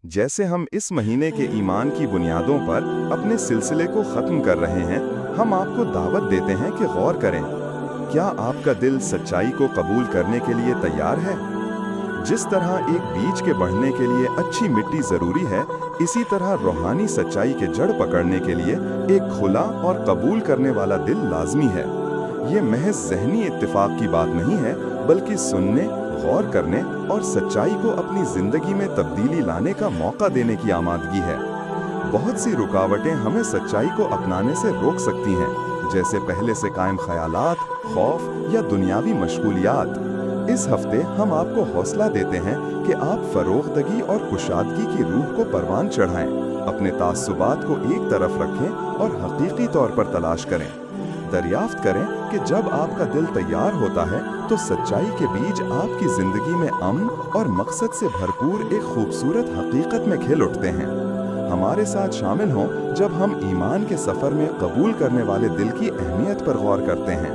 जैसे हम इस महीने के ईमान की बुनियादों पर अपने सिलसिले को ख़त्म कर रहे हैं, हम आपको दावत देते हैं कि गौर करें। क्या आपका दिल सच्चाई को कबूल करने के लिए तैयार है? जिस तरह एक बीज के बढ़ने के लिए अच्छी मिट्टी ज़रूरी है, इसी तरह रूहानी सच्चाई के जड़ पकड़ने के लिए एक खुला और कबूल करने वाला दिल लाजमी है। ये महज ज़हनी इत्तिफाक की बात नहीं है, बल्कि सुनने, गौर करने और सच्चाई को अपनी ज़िंदगी में तब्दीली लाने का मौका देने की आमादगी है। बहुत सी रुकावटें हमें सच्चाई को अपनाने से रोक सकती हैं, जैसे पहले से कायम ख्यालात, खौफ या दुनियावी मशगूलियात। इस हफ्ते हम आपको हौसला देते हैं कि आप फरोख्तगी और कुशादगी की रूह को परवान चढ़ाएं, अपने तास्सुबात को एक तरफ रखें और हकीकी तौर पर तलाश करें। दरियाफ्त करें कि जब आपका दिल तैयार होता है तो सच्चाई के बीज आपकी जिंदगी में अमन और मकसद से भरपूर एक खूबसूरत हकीकत में खिल उठते हैं। हमारे साथ शामिल हों जब हम ईमान के सफ़र में कबूल करने वाले दिल की अहमियत पर गौर करते हैं।